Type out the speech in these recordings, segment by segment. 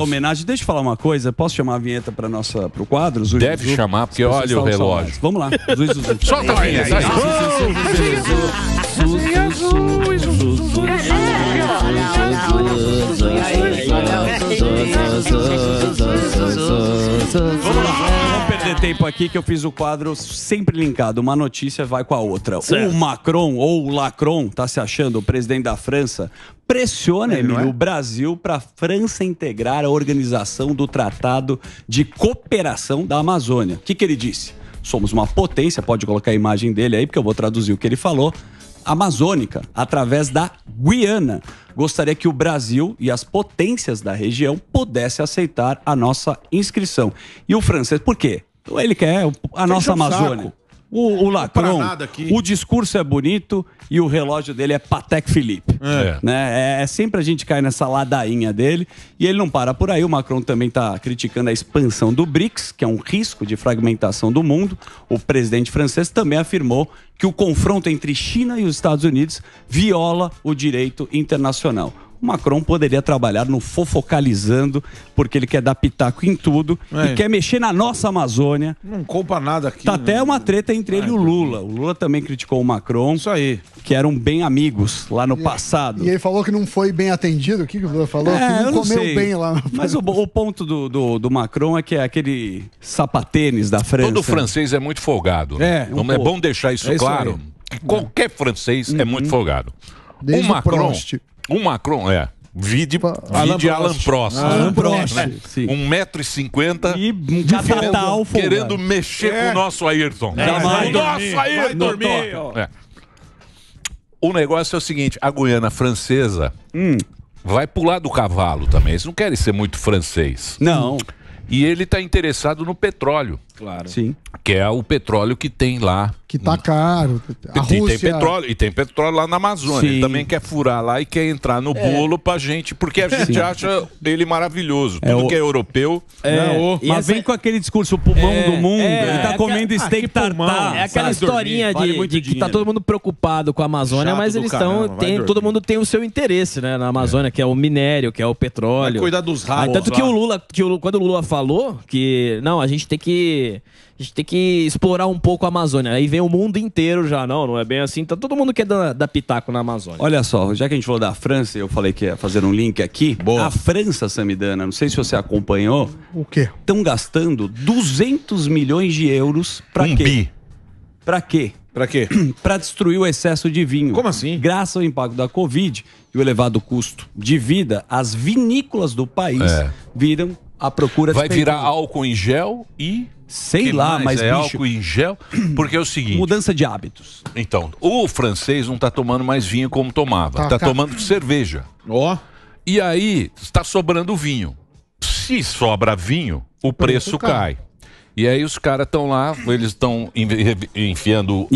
Homenagem, deixa eu falar uma coisa. Posso chamar a vinheta para o quadro? Zuzu? Deve chamar, porque olha o relógio. Vamos lá. Zuzu. Solta a vinheta. Vamos lá, não vamos perder tempo aqui que eu fiz o quadro sempre linkado. Uma notícia vai com a outra. Certo. O Macron, ou o Lacron, tá se achando o presidente da França, pressiona, Emílio, o Brasil para a França integrar a organização do Tratado de Cooperação da Amazônia. O que ele disse? Somos uma potência, pode colocar a imagem dele aí, porque eu vou traduzir o que ele falou, amazônica, através da Guiana. Gostaria que o Brasil e as potências da região pudessem aceitar a nossa inscrição. E o francês, por quê? Ele quer a nossa Amazônia. O Lacron, o discurso é bonito e o relógio dele é Patek Philippe. Né? Sempre a gente cai nessa ladainha dele e ele não para por aí. O Macron também está criticando a expansão do BRICS, que é um risco de fragmentação do mundo. O presidente francês também afirmou que o confronto entre China e os Estados Unidos viola o direito internacional. O Macron poderia trabalhar no Fofocalizando, porque ele quer dar pitaco em tudo e quer mexer na nossa Amazônia. Não compra nada aqui. Tá até uma treta entre ele e o Lula. O Lula também criticou o Macron. Isso aí. Que eram bem amigos lá no passado. E ele falou que não foi bem atendido. O que o Lula falou? Que eu não não comeu sei. bem lá. Mas o ponto do Macron é que é aquele sapatênis da França. Todo francês é muito folgado. Né? Então é bom deixar isso claro. Que qualquer francês é muito folgado. Desde O Macron é. Vide Alan Prost. Alan Prost. Né? 1,50 m e um catatal querendo mexer com o nosso Ayrton. O nosso Ayrton. O negócio é o seguinte, a Guiana francesa vai pular do cavalo também. Eles não querem ser muito francês. Não. E ele está interessado no petróleo. Claro. Sim. Que é o petróleo que tem lá. Que tá caro. A Tem Rússia... petróleo, e tem petróleo lá na Amazônia. Sim. Ele também quer furar lá e quer entrar no bolo pra gente, porque a gente acha ele maravilhoso. Tudo que é europeu. Mas vem com aquele discurso, o pulmão do mundo. Ele tá comendo steak tartar. É aquela historinha de que tá todo mundo preocupado com a Amazônia, mas eles estão. Todo mundo tem o seu interesse, né? Na Amazônia, que é o minério, que é o petróleo. Vai cuidar dos ratos. Tanto que o Lula, quando o Lula falou que não, a gente tem que explorar um pouco a Amazônia. Aí vem o mundo inteiro já. Não é bem assim. Então todo mundo quer dar pitaco na Amazônia. Olha só, já que a gente falou da França, eu falei que ia fazer um link aqui. A França, Samidana, não sei se você acompanhou. O quê? Estão gastando 200 milhões de euros pra quê? Pra quê? Pra quê? Pra destruir o excesso de vinho. Como assim? Graças ao impacto da Covid e o elevado custo de vida, as vinícolas do país viram a procura de Vai virar álcool em gel e... Sei lá, mas é bicho, álcool em gel, porque é o seguinte... mudança de hábitos. Então, o francês não tá tomando mais vinho como tomava. Tá tomando cerveja. E aí, está sobrando vinho. Se sobra vinho, o preço cai. E aí os caras estão lá, eles estão enfiando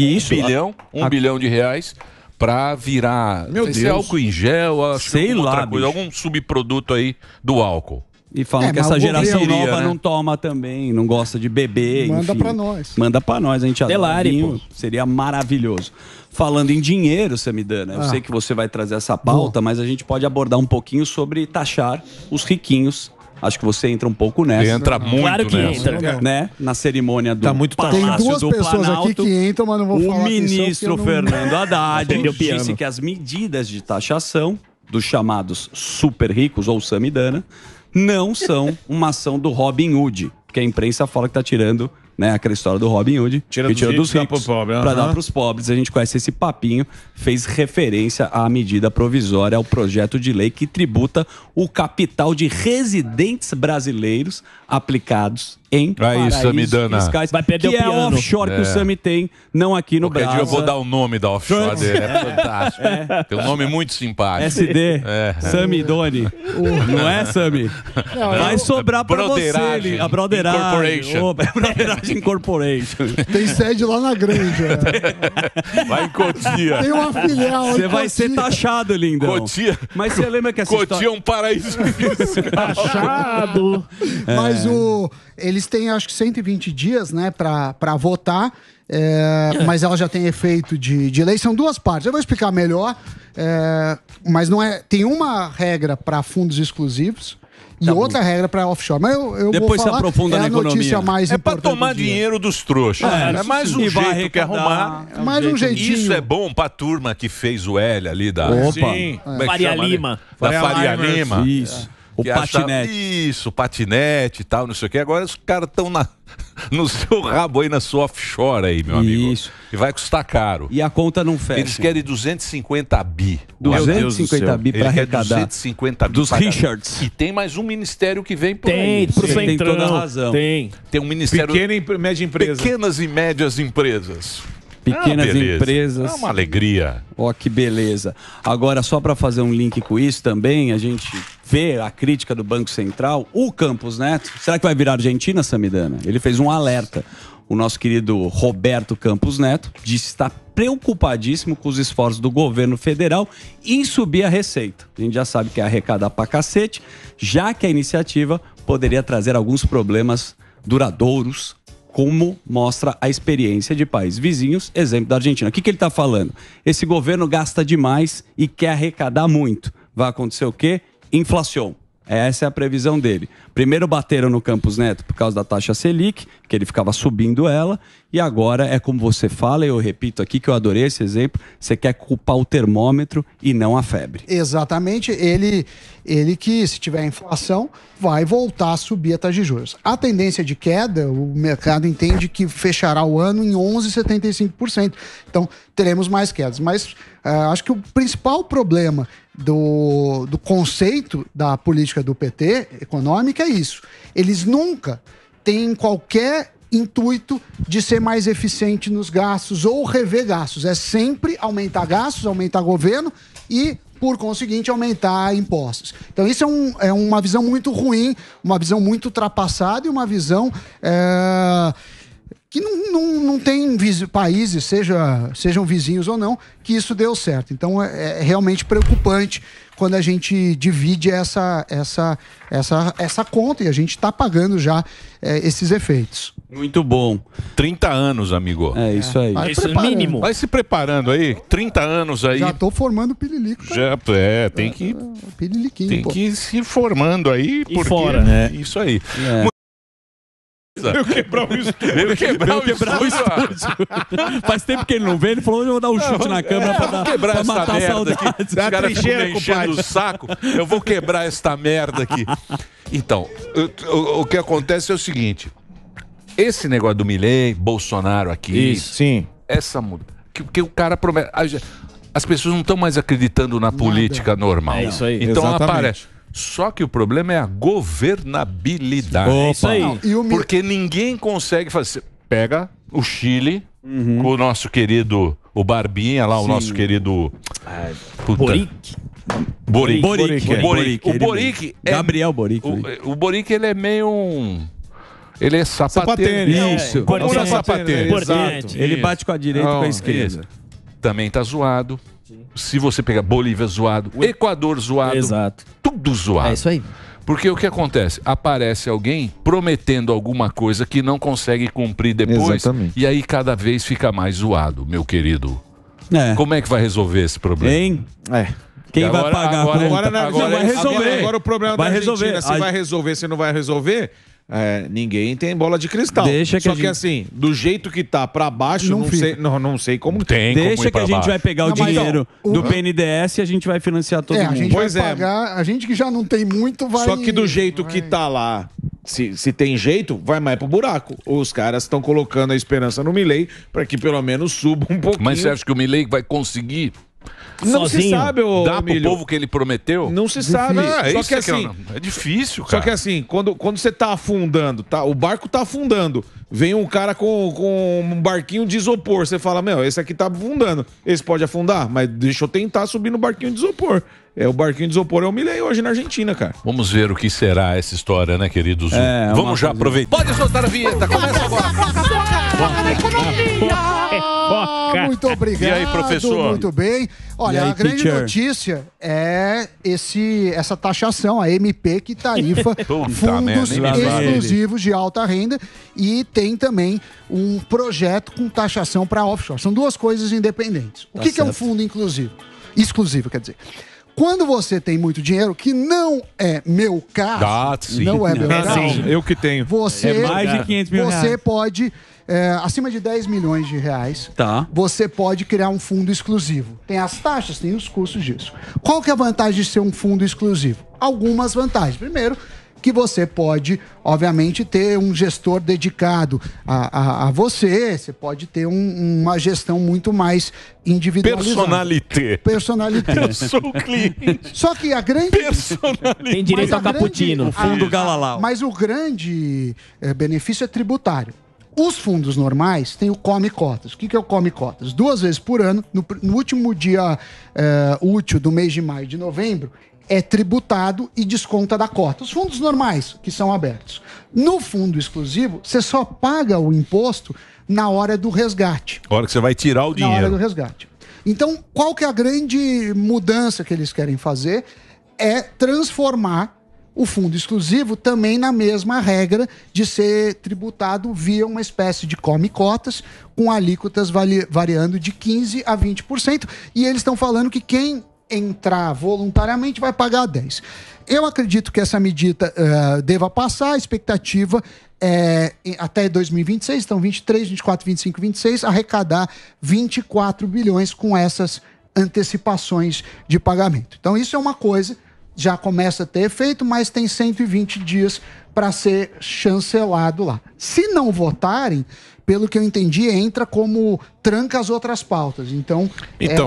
um bilhão de reais para virar álcool em gel, sei lá, coisa, algum subproduto aí do álcool. E falam que essa geração nova não toma também, não gosta de beber. Manda enfim. pra nós. Manda pra nós, a gente adora vinho, seria maravilhoso. Falando em dinheiro, Samidana, eu sei que você vai trazer essa pauta, mas a gente pode abordar um pouquinho sobre taxar os riquinhos. Acho que você entra um pouco nessa. Entra muito claro que nessa. entra. Né? Na cerimônia do Tem duas pessoas aqui que entram, mas não vou falar o ministro atenção, porque eu não- Fernando Haddad Entendeu, piano. disse que as medidas de taxação dos chamados super ricos ou Samidana não são uma ação do Robin Hood, que a imprensa fala que está tirando, né, aquela história do Robin Hood, que tira dos ricos para dar para os pobres. A gente conhece esse papinho, fez referência à medida provisória, ao projeto de lei que tributa o capital de residentes brasileiros aplicados em paraísos Samidana. fiscais, Vai perder que o é piano. o offshore que o Sami tem, não aqui no Qualquer Brasil. dia eu vou dar o nome da offshore dele, é fantástico. Tem um nome muito simpático. SD, Sami Doni. Não é, Sami? Vai sobrar pra você. Broderagem A Broderagem. Incorporation. Ô, Broderagem Incorporation. Tem sede lá na Granja. Vai em Cotia. Tem uma filial. em Você vai ser Cotia. taxado, lindão. Cotia. Mas você lembra que essa Cotia história... é um paraíso fiscal. Achado. Mas eles têm, acho que 120 dias, né, pra votar. Mas ela já tem efeito de lei. São duas partes. Eu vou explicar melhor. Mas não é. Tem uma regra para fundos exclusivos E outra regra para offshore. Mas eu Depois vou falar, se aprofunda é na a notícia economia. mais É pra importante tomar do dia. dinheiro dos trouxas. É mais um E vai jeito que arrumar. É mais um jeitinho. Isso é bom pra turma que fez o L ali da... Opa. Sim. Como é que Faria chama, né? Lima. Da Faria Lima. Isso. O Que patinete. Isso, patinete e tal, não sei o que. Agora os caras estão no seu rabo aí, na sua offshore aí, meu amigo. Isso. E vai custar caro. E a conta não fecha. Eles querem 250 bi. 250 bi para Ele quer arrecadar. 250 bi. Dos pra cada- Richards. E tem mais um ministério que vem por Tem, aí. pro Você tem Centrão. toda a razão. Tem. Tem um ministério... Pequena e média empresa. Pequenas e médias empresas. Pequenas beleza. empresas. É uma alegria. Ó, que beleza. Agora, só para fazer um link com isso também, a gente vê a crítica do Banco Central. O Campos Neto, será que vai virar Argentina, Samidana? Ele fez um alerta. O nosso querido Roberto Campos Neto disse estar preocupadíssimo com os esforços do governo federal em subir a receita. A gente já sabe que é arrecadar pra cacete, já que a iniciativa poderia trazer alguns problemas duradouros, como mostra a experiência de países vizinhos, exemplo da Argentina. O que ele está falando? Esse governo gasta demais e quer arrecadar muito. Vai acontecer o quê? Inflação. Essa é a previsão dele. Primeiro bateram no Campos Neto por causa da taxa Selic, que ele ficava subindo ela, e agora é como você fala, e eu repito aqui que eu adorei esse exemplo, você quer culpar o termômetro e não a febre. Exatamente, ele que, se tiver inflação, vai voltar a subir a taxa de juros. A tendência de queda, o mercado entende que fechará o ano em 11,75%. Então, teremos mais quedas. Mas acho que o principal problema do conceito da política do PT econômica é isso. Eles nunca têm qualquer intuito de ser mais eficiente nos gastos ou rever gastos. É sempre aumentar gastos, aumentar governo e, por conseguinte, aumentar impostos. Então isso é uma visão muito ruim, uma visão muito ultrapassada e uma visão que não tem países, sejam vizinhos ou não, que isso deu certo. Então é realmente preocupante quando a gente divide essa conta e a gente está pagando já esses efeitos. Muito bom. 30 anos, amigo. É isso aí. Isso é mínimo. Vai se preparando aí, 30 anos aí. Já estou formando pirilico. Já, tem que, Piriliquinho, tem pô. que ir se formando aí. E porque fora. É isso aí. Eu quebrar o estúdio. Veio quebrar o estúdio. Faz tempo que ele não vê, ele falou, hoje eu vou dar um chute na câmera pra Quebrar pra essa matar a merda aqui. saudade. Os caras ficam me enchendo o saco. Eu vou quebrar esta merda aqui. Então, o que acontece é o seguinte. Esse negócio do Milei, Bolsonaro aqui. Isso. Sim. Essa muda. Que o cara promete. As pessoas não estão mais acreditando na política normal. É isso aí. Então Exatamente. aparece. Só que o problema é a governabilidade. É isso aí. Não, e o Porque ninguém consegue fazer. Pega o Chile, com o nosso querido, o Barbinha lá, o nosso querido. Puta. Boric. Boric. Boric. O Boric é. Gabriel Boric. O Boric, ele é meio um. Ele é sapateiro. Sapateiro. Isso. Como não é Importante. sapateiro? Importante. Ele bate com a direita e com a Não, esquerda. isso. Também tá zoado. Se você pegar Bolívia zoado, Equador zoado, Exato. tudo zoado. É isso aí. Porque o que acontece? Aparece alguém prometendo alguma coisa que não consegue cumprir depois. Exatamente. E aí cada vez fica mais zoado, meu querido. É. Como é que vai resolver esse problema? Hein? É. Quem Agora- vai pagar agora- a conta? Agora, Agora vai é- resolver. Agora o problema Vai da Argentina, resolver. se vai resolver, se não vai resolver, ninguém tem bola de cristal. Deixa que Só a que gente- assim, do jeito que tá pra baixo, Não não, fica. sei, não sei como Tem como Deixa ir que a pra gente baixo. vai pegar o Não, mas dinheiro então, do PNDS e a gente vai financiar todo a mundo. gente Pois vai é. pagar, a gente que já não tem muito vai... Só que do jeito que vai- tá lá, se tem jeito, vai mais pro buraco. Os caras estão colocando a esperança no Milei pra que pelo menos suba um pouquinho. Mas você acha que o Milei vai conseguir Não se sozinho? sabe, ô dar pro Emílio. povo que ele prometeu? Não se sabe. Ah, Só isso que é assim, é difícil, só cara. que assim, quando você tá afundando, o barco tá afundando, vem um cara com um barquinho de isopor, você fala, esse aqui tá afundando, esse pode afundar, mas deixa eu tentar subir no barquinho de isopor. O barquinho de isopor é o Milei hoje na Argentina, cara. Vamos ver o que será essa história, né, queridos? É, Vamos já aproveitar. Pode soltar a vinheta, começa agora. Muito obrigado. E aí, professor? Muito bem. Olha, E aí, a grande teacher? notícia é essa taxação, a MP, que tarifa Puta fundos merda, nem me fala. exclusivos de alta renda e tem também um projeto com taxação para offshore. São duas coisas independentes. O que é um fundo exclusivo, quer dizer? Quando você tem muito dinheiro, que não é meu caso, não é meu caso, eu que tenho. Você, é mais de 500 mil você reais. pode, acima de 10 milhões de reais, você pode criar um fundo exclusivo. Tem as taxas, tem os custos disso. Qual que é a vantagem de ser um fundo exclusivo? Algumas vantagens. Primeiro, que você pode, obviamente, ter um gestor dedicado a você, você pode ter uma gestão muito mais individualizada. Personalité. Eu sou o cliente. Só que a grande... Tem direito a cappuccino. O fundo Galalau. Mas o grande benefício é tributário. Os fundos normais têm o Come Cotas. O que é o Come Cotas? 2 vezes por ano, no último dia útil do mês de maio e de novembro, é tributado e desconta da cota. Os fundos normais, que são abertos. No fundo exclusivo, você só paga o imposto na hora do resgate. A hora que você vai tirar o dinheiro. Na hora do resgate. Então, qual que é a grande mudança que eles querem fazer? É transformar o fundo exclusivo também na mesma regra de ser tributado via uma espécie de come cotas, com alíquotas variando de 15% a 20%. E eles estão falando que quem entrar voluntariamente vai pagar 10%. Eu acredito que essa medida deva passar, a expectativa é até 2026, então 23, 24, 25, 26, arrecadar 24 bilhões com essas antecipações de pagamento. Então isso é uma coisa, já começa a ter efeito, mas tem 120 dias para ser chancelado lá. Se não votarem, pelo que eu entendi, entra como tranca as outras pautas. Então,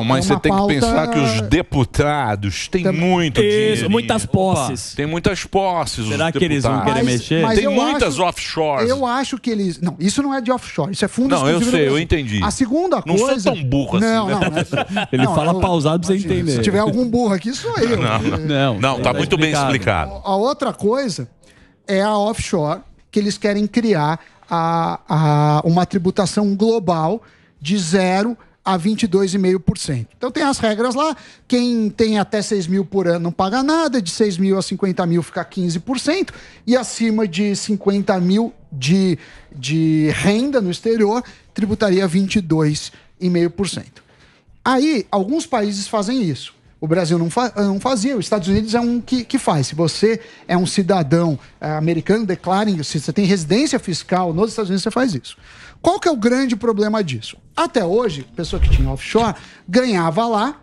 mas você tem que pensar que os deputados têm muito dinheiro. Muitas posses. Tem muitas posses. Será que eles vão querer mexer? Tem muitas offshores. Eu acho que eles... Não, isso não é de offshore, isso é fundo exclusivo. Não, eu sei, eu entendi. A segunda coisa... Não sou tão burro assim. Não, Ele fala pausado pra você entender. Se tiver algum burro aqui, sou eu. Não, tá muito bem explicado. A outra coisa é a offshore, que eles querem criar uma tributação global de 0% a 22,5%. Então tem as regras lá, quem tem até 6 mil por ano não paga nada, de 6 mil a 50 mil fica 15%, e acima de 50 mil de renda no exterior, tributaria 22,5%. Aí, alguns países fazem isso. O Brasil não fazia, os Estados Unidos é um que faz. Se você é um cidadão americano, declarem, se você tem residência fiscal nos Estados Unidos, você faz isso. Qual que é o grande problema disso? Até hoje, a pessoa que tinha offshore ganhava lá,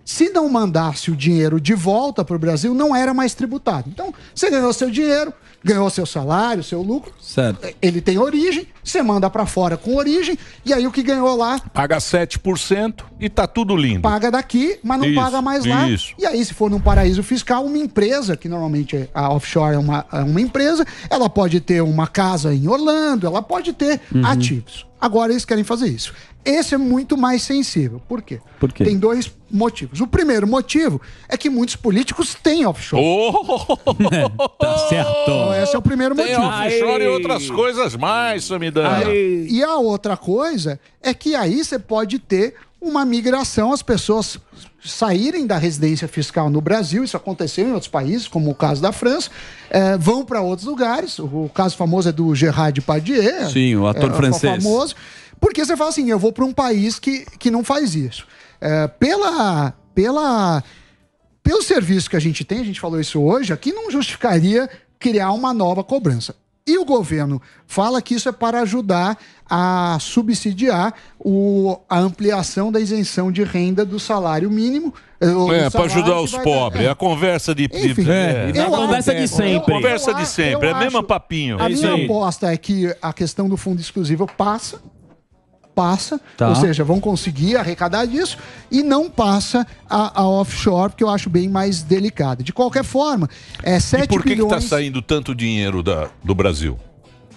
se não mandasse o dinheiro de volta para o Brasil, não era mais tributado. Então, você ganhou seu dinheiro, ganhou seu salário, seu lucro, certo. Ele tem origem, você manda para fora com origem, e aí o que ganhou lá... Paga 7% e tá tudo lindo. Paga daqui, mas não paga mais lá. E aí, se for num paraíso fiscal, uma empresa, que normalmente a offshore é uma empresa, ela pode ter uma casa em Orlando, ela pode ter ativos. Agora eles querem fazer isso. Esse é muito mais sensível. Por quê? Tem 2 motivos. O primeiro motivo é que muitos políticos têm offshore. Tá certo. Então, esse é o primeiro motivo. Tem offshore e outras coisas mais, Samidana. E a outra coisa é que aí você pode ter uma migração, as pessoas saírem da residência fiscal no Brasil, isso aconteceu em outros países, como o caso da França, vão para outros lugares. O caso famoso é do Gerard Depardieu. Sim, o ator francês. Famoso. Porque você fala assim, eu vou para um país que não faz isso. Pelo serviço que a gente tem, a gente falou isso hoje, aqui não justificaria criar uma nova cobrança. E o governo fala que isso é para ajudar a subsidiar a ampliação da isenção de renda do salário mínimo. Para ajudar os pobres. É a conversa de... conversa de sempre. Conversa de sempre. É o mesmo papinho. A minha aposta é que a questão do fundo exclusivo passa, ou seja, vão conseguir arrecadar disso, e não passa a offshore, porque eu acho bem mais delicado. De qualquer forma, 7 bilhões... E por que está saindo tanto dinheiro do Brasil?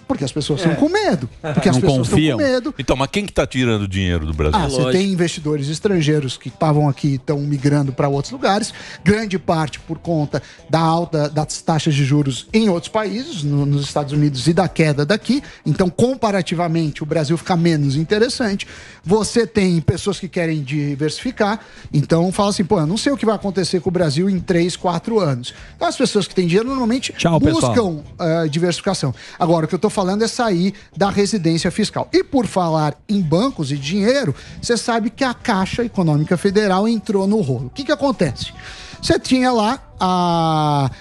Porque as pessoas estão com medo. Porque as pessoas estão com medo. Então, mas quem que está tirando dinheiro do Brasil? Você tem investidores estrangeiros que estavam aqui e estão migrando para outros lugares. Grande parte por conta da alta das taxas de juros em outros países, nos Estados Unidos, e da queda daqui. Então, comparativamente, o Brasil fica menos interessante. Você tem pessoas que querem diversificar. Então, fala assim, eu não sei o que vai acontecer com o Brasil em 3, 4 anos. Então, as pessoas que têm dinheiro normalmente buscam diversificação. Agora, o que eu estou falando é sair da residência fiscal. E por falar em bancos e dinheiro, você sabe que a Caixa Econômica Federal entrou no rolo. O que acontece? Você tinha lá a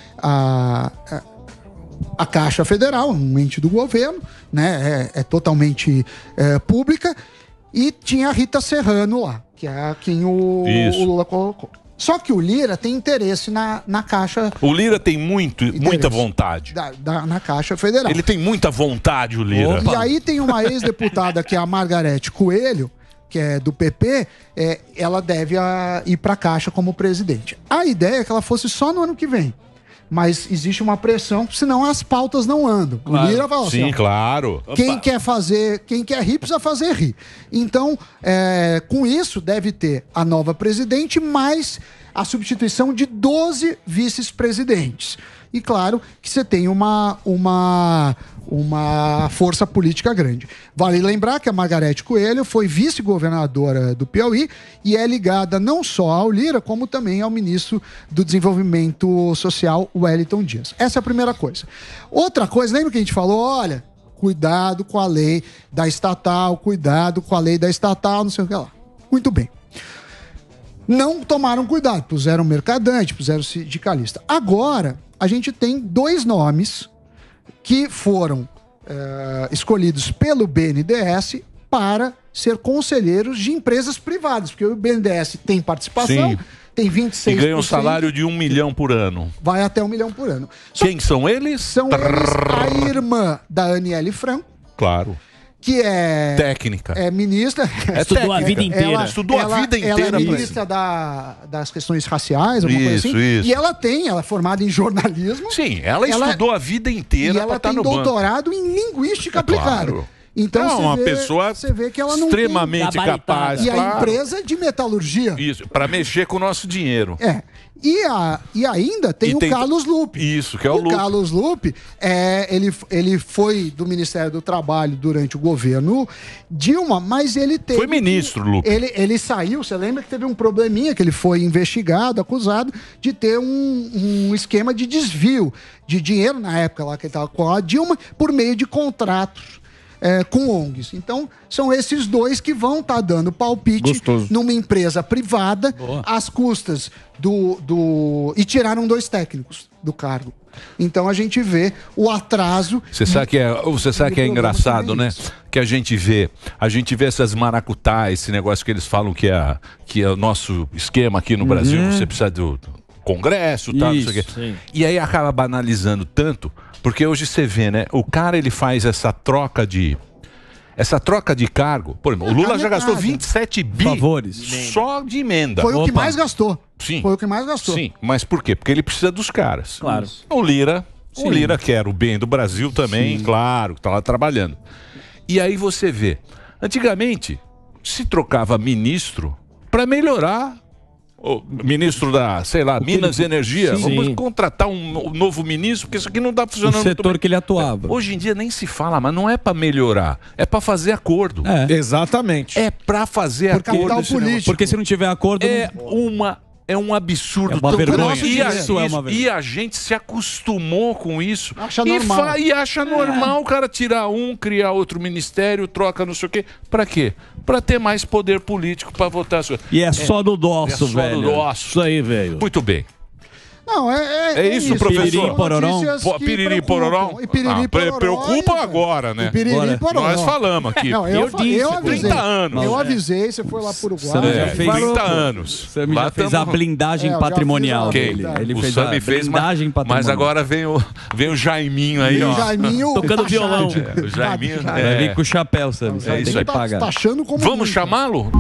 Caixa Federal, um ente do governo, né? É totalmente pública, e tinha a Rita Serrano lá, que é quem o Lula colocou. Só que o Lira tem interesse na Caixa... O Lira tem muita vontade. Na Caixa Federal. Ele tem muita vontade, o Lira. E aí tem uma ex-deputada, que é a Margarete Coelho, que é do PP, ela deve ir para a Caixa como presidente. A ideia é que ela fosse só no ano que vem. Mas existe uma pressão, senão as pautas não andam. Claro. O Lira fala assim, sim, claro. Quem quer rir, precisa fazer rir. Então, com isso, deve ter a nova presidente, mais a substituição de 12 vice-presidentes. E claro que você tem uma força política grande. Vale lembrar que a Margarete Coelho foi vice-governadora do Piauí e é ligada não só ao Lira, como também ao ministro do Desenvolvimento Social, Wellington Dias. Essa é a primeira coisa. Outra coisa, lembra que a gente falou, olha, cuidado com a lei da estatal, não sei o que lá. Muito bem. Não tomaram cuidado, puseram mercadante, puseram sindicalista. Agora, a gente tem 2 nomes que foram escolhidos pelo BNDES para ser conselheiros de empresas privadas, porque o BNDES tem participação, sim, tem 26%. E ganha um salário de 1 milhão por ano. Vai até 1 milhão por ano. Quem são eles? São eles a irmã da Aniele Franco. Claro. Que é... técnica. É ministra. Estudou a vida inteira. Estudou a vida inteira. Ela é ministra das questões raciais, alguma coisa assim. Isso. E ela é formada em jornalismo. Sim, ela estudou a vida inteira para estar no banco. E ela tem doutorado em linguística aplicada. Claro. Então, é uma pessoa que ela não extremamente capaz. E a empresa de metalurgia. Isso, para mexer com o nosso dinheiro. E ainda tem o Carlos Lupe. Isso, que é o Lupe. O Carlos Lupe, ele foi do Ministério do Trabalho durante o governo Dilma, mas ele teve... Foi ministro, Lupe. Ele saiu, você lembra que teve um probleminha, que ele foi investigado, acusado de ter um esquema de desvio de dinheiro, na época lá que ele estava com a Dilma, por meio de contratos. Com ONGs. Então, são esses 2 que vão estar dando palpite numa empresa privada, às custas e tiraram 2 técnicos do cargo. Então, a gente vê o atraso... Você sabe que é engraçado, né? Que a gente vê essas maracutá, esse negócio que eles falam que é o nosso esquema aqui no Brasil, você precisa do Congresso, tal, não sei o quê. E aí acaba banalizando tanto... Porque hoje você vê, né? O cara, ele faz essa troca de cargo. Por exemplo, o Lula já gastou 27 bi só de emenda. Foi o que mais gastou. Sim. Foi o que mais gastou. Sim, mas por quê? Porque ele precisa dos caras. Claro. O Lira quer o bem do Brasil também, claro, que tá lá trabalhando. E aí você vê, antigamente se trocava ministro para melhorar... O ministro da, Minas e Energia, vamos contratar um novo ministro, porque isso aqui não está funcionando. O setor que ele atuava. Hoje em dia nem se fala, mas não é para melhorar, é para fazer acordo. Exatamente. É para fazer acordo. Porque se não tiver acordo... É um absurdo. É uma vergonha. E a gente se acostumou com isso. Acha normal. E acha normal o cara tirar criar outro ministério, troca não sei o quê. Pra quê? Pra ter mais poder político pra votar. E é só do nosso, velho. Só do nosso. Isso aí, velho. Muito bem. Não, é isso, professor. Piriri, pororó. Piriri, pororó. Preocupa agora, né? Piriri, pororó. Nós falamos aqui. Não, eu avisei. 30 anos. Eu avisei, você foi lá por Uruguai. 30 anos. Você já fez a blindagem patrimonial dele. Ele fez a blindagem patrimonial. Mas agora vem o Jaiminho aí, ó. Jaiminho tocando violão. O Jaiminho vai vir com o chapéu, Sam. É isso aí. Tá achando como Vamos chamá-lo?